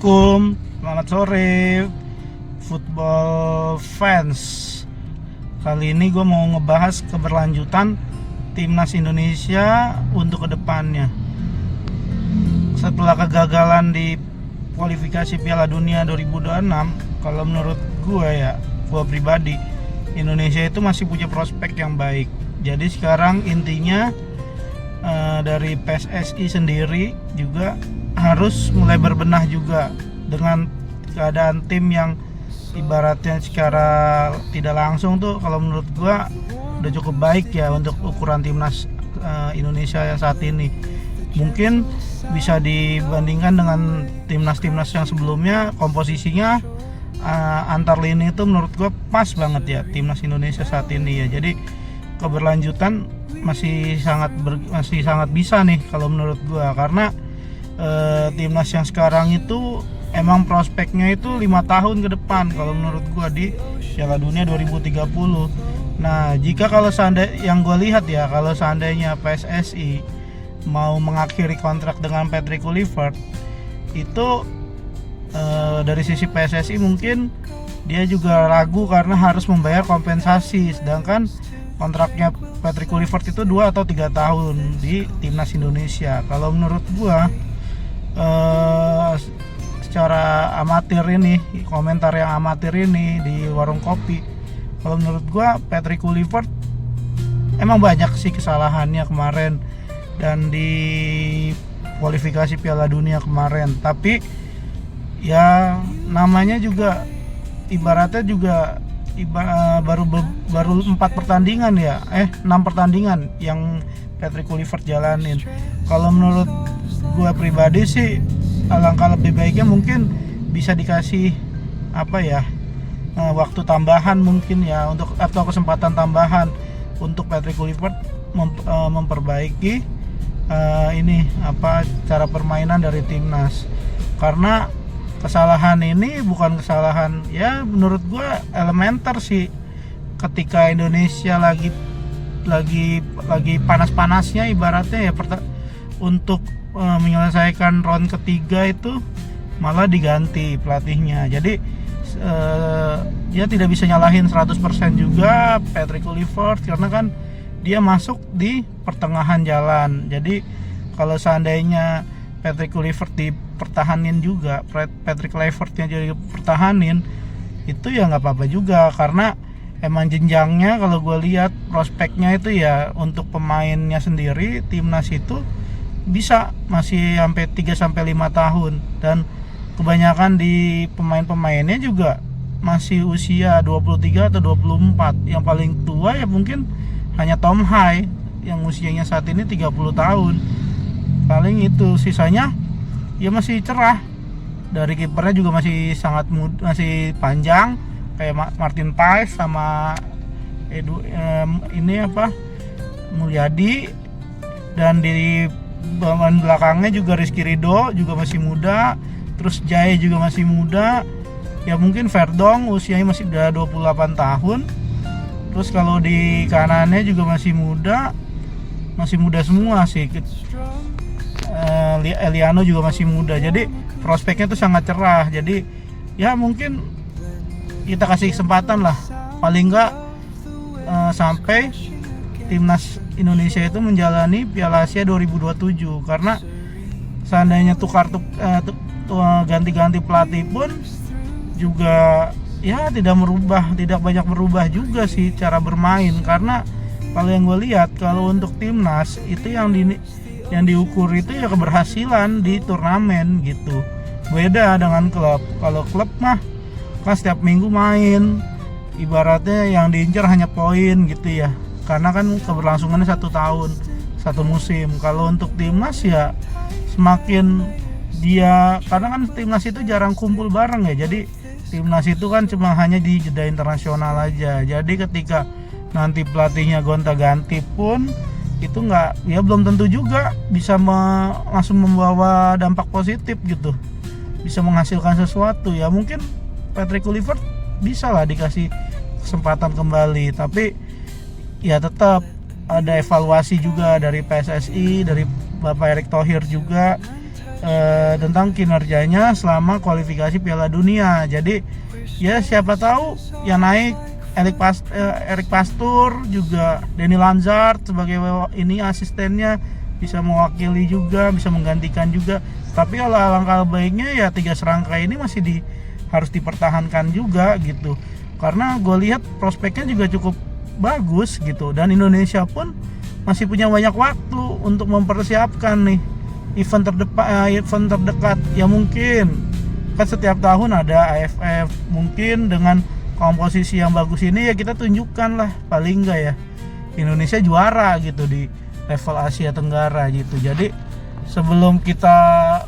Assalamualaikum, selamat sore football fans. Kali ini gue mau ngebahas keberlanjutan timnas Indonesia untuk kedepannya. Setelah kegagalan di kualifikasi Piala Dunia 2026, kalau menurut gue pribadi, Indonesia itu masih punya prospek yang baik. Jadi sekarang intinya dari PSSI sendiri juga harus mulai berbenah juga dengan keadaan tim yang ibaratnya secara tidak langsung tuh kalau menurut gua udah cukup baik ya untuk ukuran timnas Indonesia yang saat ini. Mungkin bisa dibandingkan dengan timnas-timnas yang sebelumnya, komposisinya antar lini itu menurut gua pas banget ya timnas Indonesia saat ini ya. Jadi keberlanjutan masih sangat bisa nih kalau menurut gua, karena timnas yang sekarang itu emang prospeknya itu 5 tahun ke depan kalau menurut gua di Piala Dunia 2030. Nah, kalau yang gua lihat ya, kalau seandainya PSSI mau mengakhiri kontrak dengan Patrick Kluivert itu dari sisi PSSI mungkin dia juga ragu karena harus membayar kompensasi, sedangkan kontraknya Patrick Kluivert itu 2 atau 3 tahun di timnas Indonesia. Kalau menurut gua secara amatir ini, komentar yang amatir ini di warung kopi, kalau menurut gua Patrick Kluivert emang banyak sih kesalahannya kemarin dan di kualifikasi Piala Dunia kemarin, tapi ya namanya juga ibaratnya juga baru 4 pertandingan ya 6 pertandingan yang Patrick Kluivert jalanin. Kalau menurut gue pribadi sih alangkah lebih baiknya mungkin bisa dikasih waktu tambahan mungkin ya, untuk atau kesempatan tambahan untuk Patrick Kluivert memperbaiki cara permainan dari timnas. Karena kesalahan ini bukan kesalahan ya, menurut gue elementer sih. Ketika Indonesia lagi panas-panasnya ibaratnya ya, untuk menyelesaikan round ketiga itu malah diganti pelatihnya. Jadi dia tidak bisa nyalahin 100% juga Patrick Kluivert karena kan dia masuk di pertengahan jalan. Jadi kalau seandainya Patrick Kluivert dipertahanin juga, Patrick Kluivertnya jadi pertahanin, itu ya nggak apa-apa juga, karena emang jenjangnya kalau gue lihat prospeknya itu ya untuk pemainnya sendiri timnas itu bisa masih sampai 3-5 tahun, dan kebanyakan di pemain-pemainnya juga masih usia 23 atau 24. Yang paling tua ya mungkin hanya Tom Hai yang usianya saat ini 30 tahun. Paling itu, sisanya ya masih cerah. Dari kipernya juga masih sangat masih panjang kayak Martin Paes sama Mulyadi, dan di bagian belakangnya juga Rizky Ridho juga masih muda, terus Jai juga masih muda. Ya mungkin Verdong usianya masih udah 28 tahun. Terus kalau di kanannya juga masih muda semua sih. Eliano juga masih muda. Jadi prospeknya tuh sangat cerah. Jadi ya mungkin kita kasih kesempatan lah, paling enggak sampai timnas Indonesia itu menjalani Piala Asia 2027. Karena seandainya ganti-ganti pelatih pun juga ya tidak banyak merubah juga sih cara bermain. Karena kalau yang gue lihat, kalau untuk timnas itu yang diukur itu ya keberhasilan di turnamen gitu. Beda dengan klub. Kalau klub mah kan setiap minggu main, ibaratnya yang diincar hanya poin gitu ya, karena kan keberlangsungannya 1 tahun 1 musim. Kalau untuk timnas ya semakin karena kan timnas itu jarang kumpul bareng ya, jadi timnas itu kan cuma hanya di jeda internasional aja. Jadi ketika nanti pelatihnya gonta-ganti pun itu belum tentu juga bisa langsung membawa dampak positif gitu, bisa menghasilkan sesuatu. Ya mungkin Patrick Kluivert bisa lah dikasih kesempatan kembali, tapi ya tetap ada evaluasi juga dari PSSI, dari Bapak Erick Thohir juga. tentang kinerjanya selama kualifikasi Piala Dunia. Jadi ya siapa tahu yang naik Eric Pastur, juga Denny Lanzard sebagai ini asistennya, bisa mewakili juga, bisa menggantikan juga. Tapi kalau alangkah baiknya ya 3 serangkai ini masih harus dipertahankan juga gitu. Karena gue lihat prospeknya juga cukup bagus gitu, dan Indonesia pun masih punya banyak waktu untuk mempersiapkan nih event terdekat. Ya mungkin kan setiap tahun ada AFF, mungkin dengan komposisi yang bagus ini ya kita tunjukkan lah paling enggak ya Indonesia juara gitu di level Asia Tenggara gitu. Jadi sebelum kita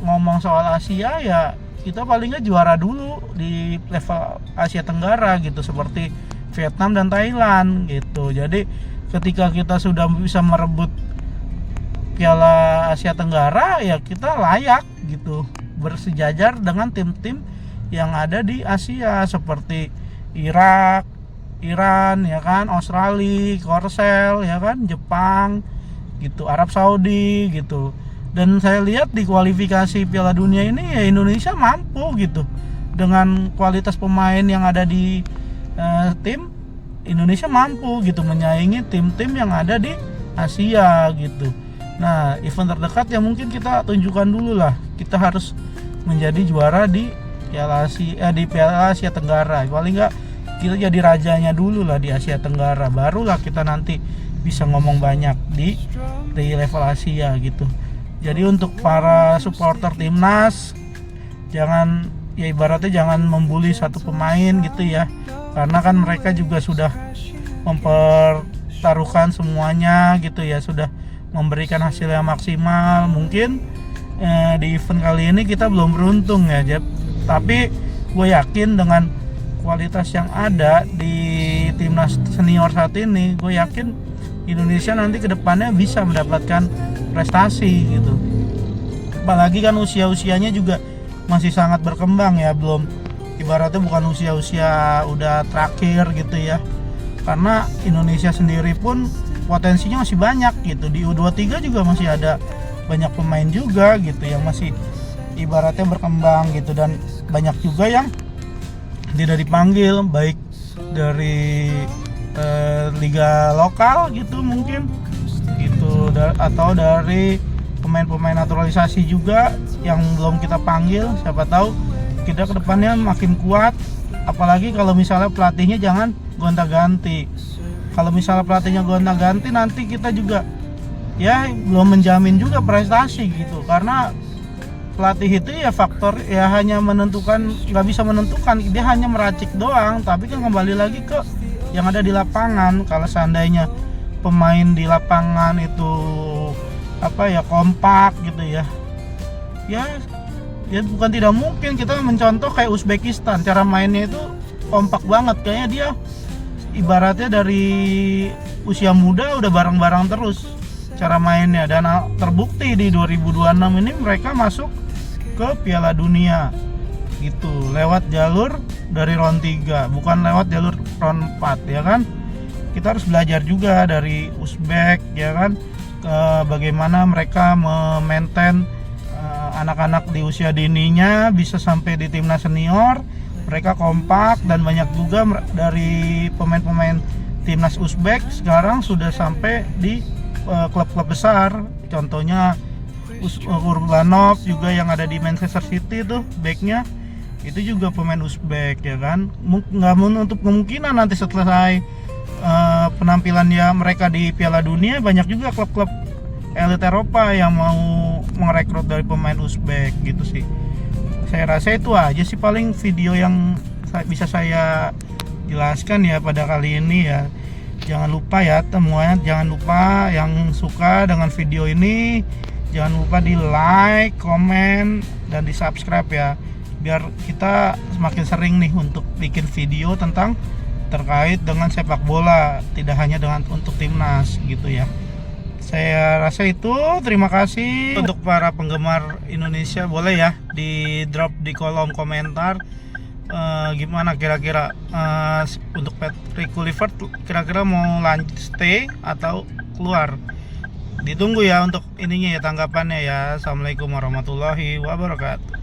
ngomong soal Asia ya kita paling enggak juara dulu di level Asia Tenggara gitu, seperti Vietnam dan Thailand gitu. Jadi ketika kita sudah bisa merebut Piala Asia Tenggara ya kita layak gitu bersejajar dengan tim-tim yang ada di Asia seperti Irak, Iran ya kan, Australia, Korsel ya kan, Jepang gitu, Arab Saudi gitu. Dan saya lihat di kualifikasi Piala Dunia ini ya Indonesia mampu gitu dengan kualitas pemain yang ada di tim. Indonesia mampu gitu menyaingi tim-tim yang ada di Asia gitu. Nah, event terdekat yang mungkin kita tunjukkan dulu lah, kita harus menjadi juara di Piala Asia Tenggara. Paling enggak kita jadi rajanya dulu lah di Asia Tenggara, barulah kita nanti bisa ngomong banyak di level Asia gitu. Jadi untuk para supporter timnas, jangan ya ibaratnya jangan membuli satu pemain gitu ya, karena kan mereka juga sudah mempertaruhkan semuanya gitu ya, sudah memberikan hasil yang maksimal. Mungkin di event kali ini kita belum beruntung ya Jeb, tapi gue yakin dengan kualitas yang ada di timnas senior saat ini, gue yakin Indonesia nanti kedepannya bisa mendapatkan prestasi gitu. Apalagi kan usia-usianya juga masih sangat berkembang ya, belum ibaratnya bukan usia-usia udah terakhir gitu ya, karena Indonesia sendiri pun potensinya masih banyak gitu. Di U23 juga masih ada banyak pemain juga gitu yang masih ibaratnya berkembang gitu, dan banyak juga yang tidak dipanggil baik dari liga lokal gitu mungkin gitu, atau dari pemain-pemain naturalisasi juga yang belum kita panggil. Siapa tahu kita kedepannya makin kuat, apalagi kalau misalnya pelatihnya jangan gonta-ganti. Kalau misalnya pelatihnya gonta-ganti, nanti kita juga ya belum menjamin juga prestasi gitu, karena pelatih itu ya faktor ya hanya menentukan, nggak bisa menentukan, dia hanya meracik doang, tapi kan kembali lagi ke yang ada di lapangan. Kalau seandainya pemain di lapangan itu kompak gitu ya bukan tidak mungkin kita mencontoh kayak Uzbekistan, cara mainnya itu kompak banget, kayaknya dia ibaratnya dari usia muda udah bareng-bareng terus cara mainnya, dan terbukti di 2026 ini mereka masuk ke Piala Dunia gitu lewat jalur dari round 3, bukan lewat jalur round 4 ya kan. Kita harus belajar juga dari Uzbek ya kan, bagaimana mereka memaintain anak-anak di usia dininya bisa sampai di timnas senior. Mereka kompak, dan banyak juga dari pemain-pemain timnas Uzbek sekarang sudah sampai di klub-klub besar. Contohnya Urbanov juga yang ada di Manchester City tuh, backnya itu juga pemain Uzbek ya kan. Nggak menutup kemungkinan nanti setelah penampilan ya mereka di Piala Dunia, banyak juga klub-klub elit Eropa yang mau merekrut dari pemain Uzbek gitu sih. Saya rasa itu aja sih paling video yang bisa saya jelaskan ya pada kali ini ya. Jangan lupa ya semuanya, jangan lupa yang suka dengan video ini, jangan lupa di like, komen, dan di subscribe ya, biar kita semakin sering nih untuk bikin video tentang terkait dengan sepak bola, tidak hanya dengan untuk timnas gitu ya. Saya rasa itu, terima kasih. Untuk para penggemar Indonesia, boleh ya di drop di kolom komentar gimana kira-kira untuk Patrick Kluivert kira-kira mau lanjut stay atau keluar. Ditunggu ya untuk ininya ya, tanggapannya ya. Assalamualaikum warahmatullahi wabarakatuh.